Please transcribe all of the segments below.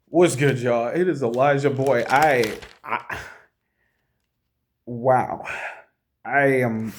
What's good, y'all? It is Elijah Boy. I wow. I am.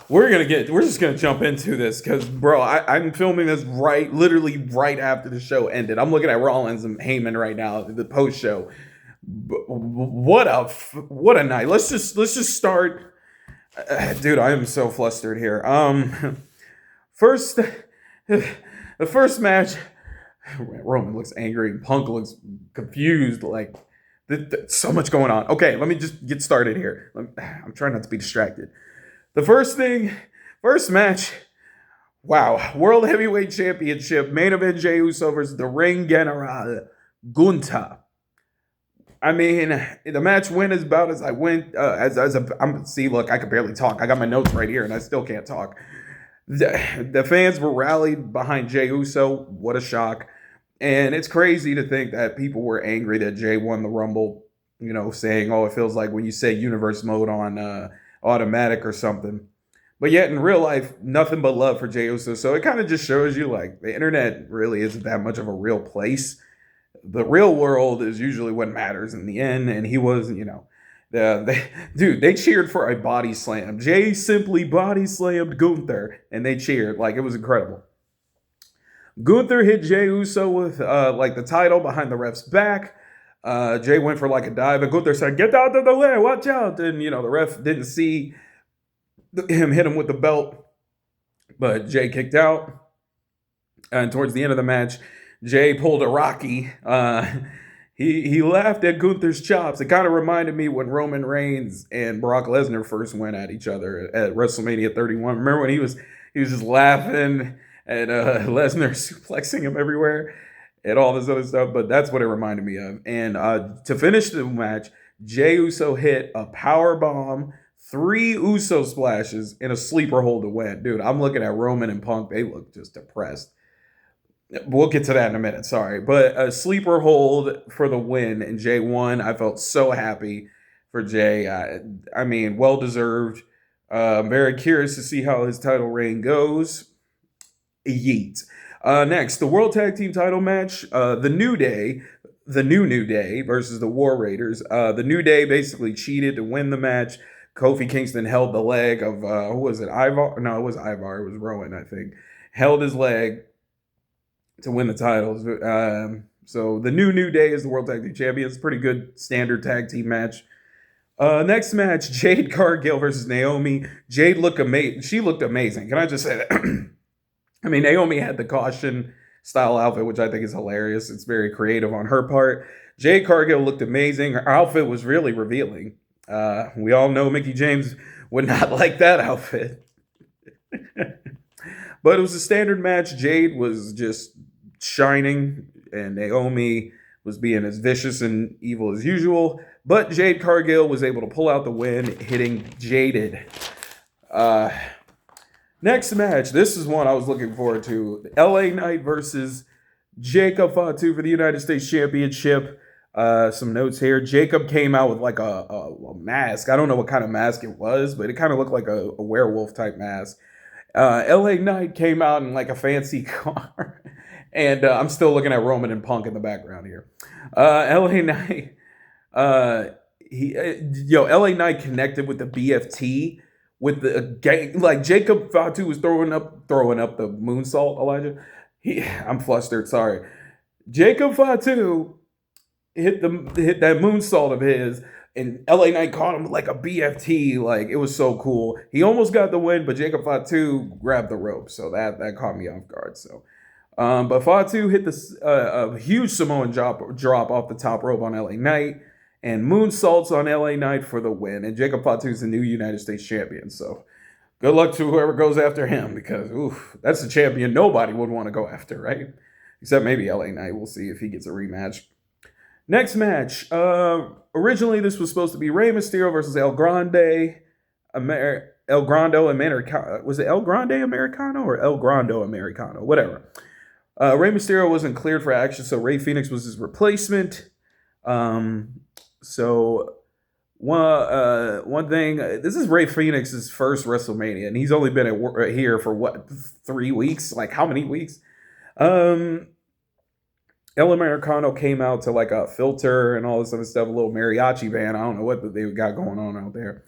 We're just gonna jump into this because, bro, I'm filming this literally right after the show ended. I'm looking at Rollins and Heyman right now, the post show. What a night. Let's just start, dude. I am so flustered here. First, the first match. Roman looks angry and Punk looks confused. Like, so much going on. Okay, let me just get started here. I'm trying not to be distracted. The first match. Wow, World Heavyweight Championship main event: Jey Uso versus the Ring General Gunta. I mean, the match went as about as I went. I'm see. Look, I can barely talk. I got my notes right here, and I still can't talk. The fans were rallied behind Jey Uso. What a shock. And it's crazy to think that people were angry that Jay won the Rumble, saying, oh, it feels like when you say universe mode on automatic or something. But yet in real life, nothing but love for Jey Uso. So it kind of just shows you like the internet really isn't that much of a real place. The real world is usually what matters in the end. And he was, dude, they cheered for a body slam. Jay simply body slammed Gunther, and they cheered like it was incredible. Gunther hit Jey Uso with like the title behind the ref's back. Jay went for like a dive, and Gunther said, "Get out of the way, watch out!" And the ref didn't see him hit him with the belt, but Jay kicked out. And towards the end of the match, Jay pulled a Rocky. He laughed at Gunther's chops. It kind of reminded me when Roman Reigns and Brock Lesnar first went at each other at WrestleMania 31. Remember when he was just laughing and Lesnar suplexing him everywhere and all this other stuff? But that's what it reminded me of. And to finish the match, Jey Uso hit a power bomb, 3 Uso splashes, and a sleeper hold to win. Dude, I'm looking at Roman and Punk. They look just depressed. We'll get to that in a minute. Sorry, but a sleeper hold for the win, and Jay won. I felt so happy for Jay. I mean, well deserved. I'm very curious to see how his title reign goes. Yeet. Next, the World Tag Team title match. The New Day, the New Day versus the War Raiders. The New Day basically cheated to win the match. Kofi Kingston held the leg of who was it? Ivar? No, it was Ivar. It was Rowan, I think. Held his leg to win the titles. So the New Day is the World Tag Team Champions. Pretty good standard tag team match. Next match, Jade Cargill versus Naomi. Jade looked amazing. She looked amazing. Can I just say that? I mean, Naomi had the caution style outfit, which I think is hilarious. It's very creative on her part. Jade Cargill looked amazing. Her outfit was really revealing. We all know Mickie James would not like that outfit. But it was a standard match. Jade was just shining, and Naomi was being as vicious and evil as usual. But Jade Cargill was able to pull out the win, hitting Jaded. Next match. This is one I was looking forward to. LA Knight versus Jacob Fatu for the United States Championship. Some notes here. Jacob came out with like a mask. I don't know what kind of mask it was, but it kind of looked like a werewolf type mask. LA Knight came out in like a fancy car. And I'm still looking at Roman and Punk in the background here. LA Knight, LA Knight connected with the BFT with the gang. Like Jacob Fatu was throwing up the moonsault. Elijah, I'm flustered. Sorry. Jacob Fatu hit that moonsault of his, and LA Knight caught him like a BFT. Like, it was so cool. He almost got the win, but Jacob Fatu grabbed the rope, so that caught me off guard. So. But Fatu hit a huge Samoan drop off the top rope on LA Knight, and moonsaults on LA Knight for the win. And Jacob Fatu is the new United States champion. So good luck to whoever goes after him, because that's the champion nobody would want to go after, right? Except maybe LA Knight. We'll see if he gets a rematch. Next match. Originally, this was supposed to be Rey Mysterio versus El Grande. El Grande Americano. Was it El Grande Americano or El Grande Americano? Whatever. Rey Mysterio wasn't cleared for action, so Rey Fenix was his replacement. So one thing, this is Rey Fenix's first WrestleMania, and he's only been here for 3 weeks? Like, how many weeks? El Americano came out to like a filter and all this other stuff, a little mariachi band. I don't know what they got going on out there.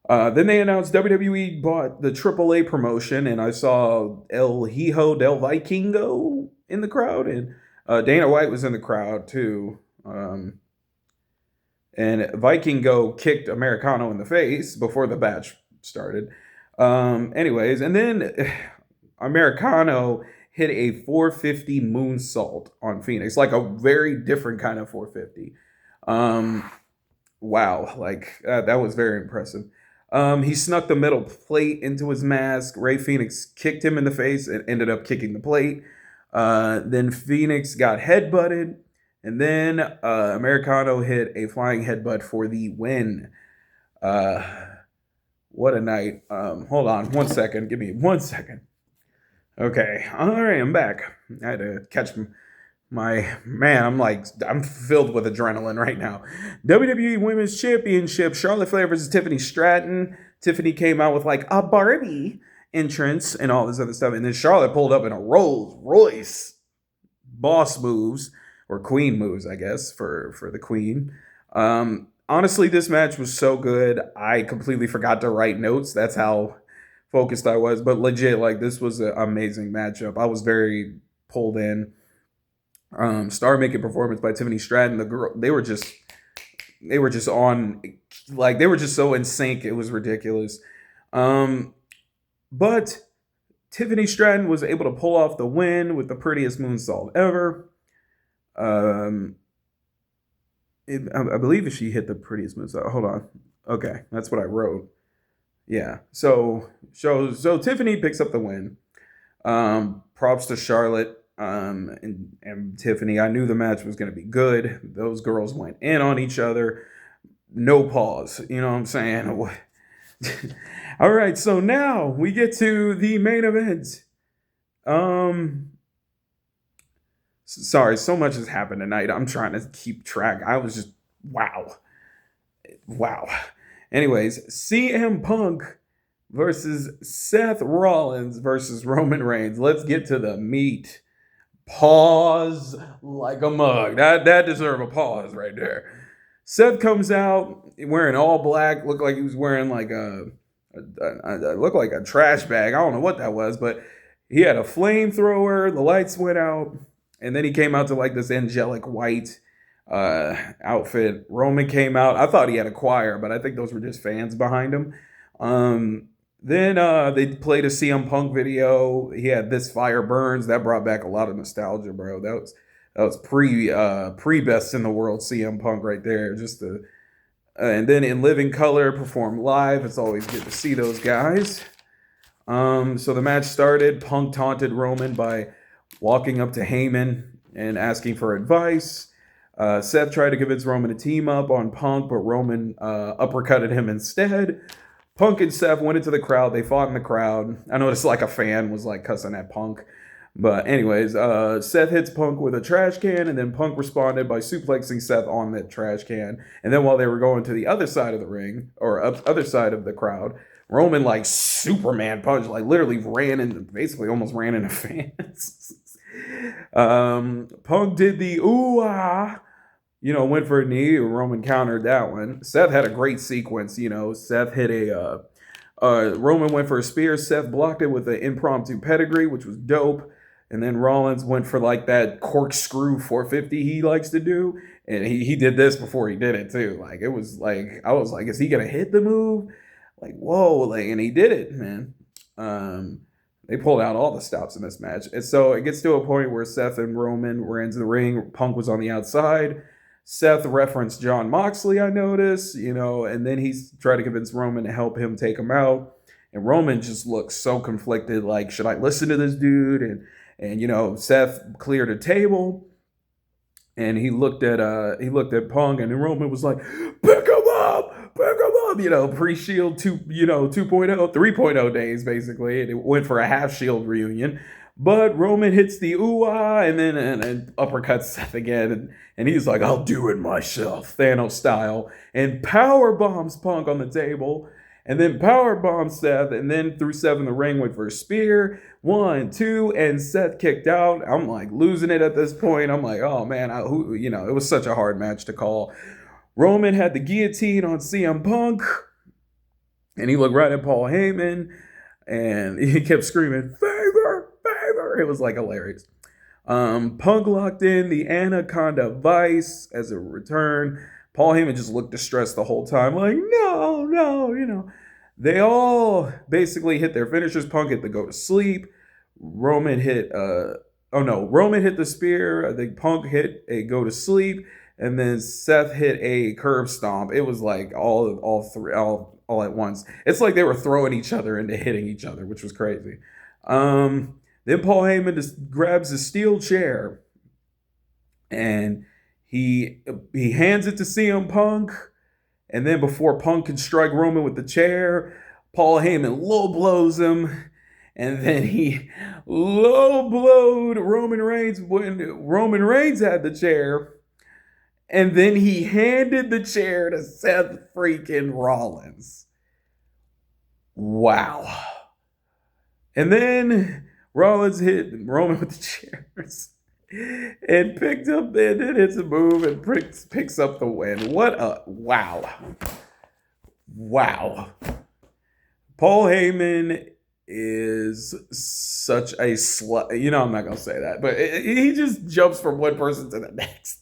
Then they announced WWE bought the AAA promotion, and I saw El Hijo del Vikingo in the crowd, and Dana White was in the crowd too. And Vikingo kicked Americano in the face before the match started. Anyways, and then Americano hit a 450 moonsault on Phoenix, like a very different kind of 450. Wow, like that was very impressive. He snuck the metal plate into his mask. Ray Phoenix kicked him in the face and ended up kicking the plate. Then Phoenix got headbutted. And then Americano hit a flying headbutt for the win. What a night. Hold on 1 second. Give me 1 second. Okay. All right, I'm back. I had to catch my man. I'm filled with adrenaline right now. WWE Women's Championship. Charlotte Flair versus Tiffany Stratton. Tiffany came out with like a Barbie entrance and all this other stuff. And then Charlotte pulled up in a Rolls Royce. Boss moves. Or queen moves, I guess, for the queen. Honestly, this match was so good, I completely forgot to write notes. That's how focused I was. But legit, like, this was an amazing matchup. I was very pulled in. Star-making performance by Tiffany Stratton. The girl, they were just on, like, they were just so in sync. It was ridiculous. But Tiffany Stratton was able to pull off the win with the prettiest moonsault ever. I believe she hit the prettiest moves. Hold on. Okay, that's what I wrote. Yeah. So Tiffany picks up the win. Props to Charlotte and Tiffany. I knew the match was going to be good. Those girls went in on each other. No pause. You know what I'm saying? All right. So now we get to the main event. Sorry, so much has happened tonight. I'm trying to keep track. I was just, wow. Anyways, CM Punk versus Seth Rollins versus Roman Reigns. Let's get to the meat. Pause like a mug. That deserves a pause right there. Seth comes out wearing all black. Looked like he was wearing like looked like a trash bag. I don't know what that was, but he had a flamethrower. The lights went out. And then he came out to like this angelic white outfit. Roman came out. I thought he had a choir, but I think those were just fans behind him. Then they played a CM Punk video. He had This Fire Burns. That brought back a lot of nostalgia, bro. That was pre best in the world CM Punk right there. And then In Living Color performed live. It's always good to see those guys. So the match started. Punk taunted Roman by walking up to Heyman and asking for advice. Seth tried to convince Roman to team up on Punk, but Roman uppercutted him instead. Punk and Seth went into the crowd. They fought in the crowd. I noticed like a fan was like cussing at Punk. But anyways, Seth hits Punk with a trash can, and then Punk responded by suplexing Seth on that trash can. And then while they were going to the other side of the ring, or other side of the crowd, Roman like Superman punch, like literally basically almost ran into fans. Punk did the ooh-ah, went for a knee. Roman countered that one. Seth had a great sequence, Seth hit Roman went for a spear. Seth blocked it with an impromptu pedigree, which was dope. And then Rollins went for like that corkscrew 450 he likes to do. And he did this before he did it too. Like it was like, I was like, is he going to hit the move? Like, whoa, like, and he did it, man. They pulled out all the stops in this match. And so it gets to a point where Seth and Roman were into the ring. Punk was on the outside. Seth referenced Jon Moxley, I noticed, and then he's tried to convince Roman to help him take him out. And Roman just looks so conflicted, like, should I listen to this dude? And Seth cleared a table. And he looked at Punk, and then Roman was like, pick him up, pre-Shield 2.0, 3.0 days, basically. And it went for a half-Shield reunion. But Roman hits the ooh-ah, and then and uppercuts Seth again. And he's like, I'll do it myself, Thanos style. And power bombs Punk on the table. And then power bombs Seth, and then threw Seth in the ring, went for a spear. 1, 2, and Seth kicked out. I'm like losing it at this point. I'm like, oh man, it was such a hard match to call. Roman had the guillotine on CM Punk, and he looked right at Paul Heyman, and he kept screaming, "Favor, favor!" It was like hilarious. Punk locked in the Anaconda Vice as a return. Paul Heyman just looked distressed the whole time, like, no, no. They all basically hit their finishers. Punk hit the go to sleep. Roman hit, Roman hit the spear. I think Punk hit a go to sleep. And then Seth hit a curb stomp. It was like all three, all at once. It's like they were throwing each other into hitting each other, which was crazy. Then Paul Heyman just grabs a steel chair and he hands it to CM Punk. And then before Punk can strike Roman with the chair, Paul Heyman low blows him. And then he low blowed Roman Reigns when Roman Reigns had the chair. And then he handed the chair to Seth freaking Rollins. Wow. And then Rollins hit Roman with the chairs and picked up, and then hits a move and picks up the win. What a wow. Wow. Paul Heyman is such a slut. I'm not going to say that, but he just jumps from one person to the next.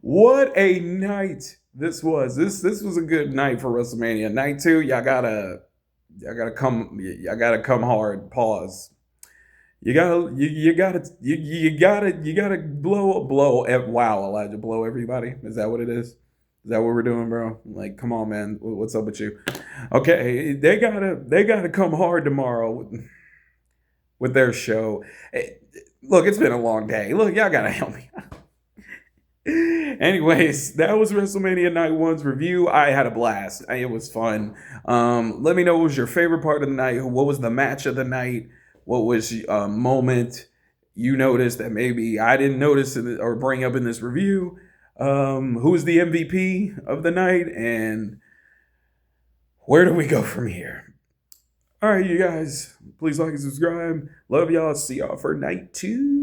What a night this was. This was a good night for WrestleMania. Night 2, y'all gotta come hard. Pause. You gotta blow. Wow, Elijah, blow everybody. Is that what it is? Is that what we're doing, bro? Like, come on, man. What's up with you? Okay, they gotta come hard tomorrow with their show. Look, it's been a long day. Look, y'all gotta help me. Anyways, that was WrestleMania Night 1's review. I had a blast. It was fun. Let me know what was your favorite part of the night. What was the match of the night? What was a moment you noticed that maybe I didn't notice or bring up in this review? Who's the MVP of the night? And where do we go from here? All right, you guys, please like and subscribe. Love y'all. See y'all for night 2.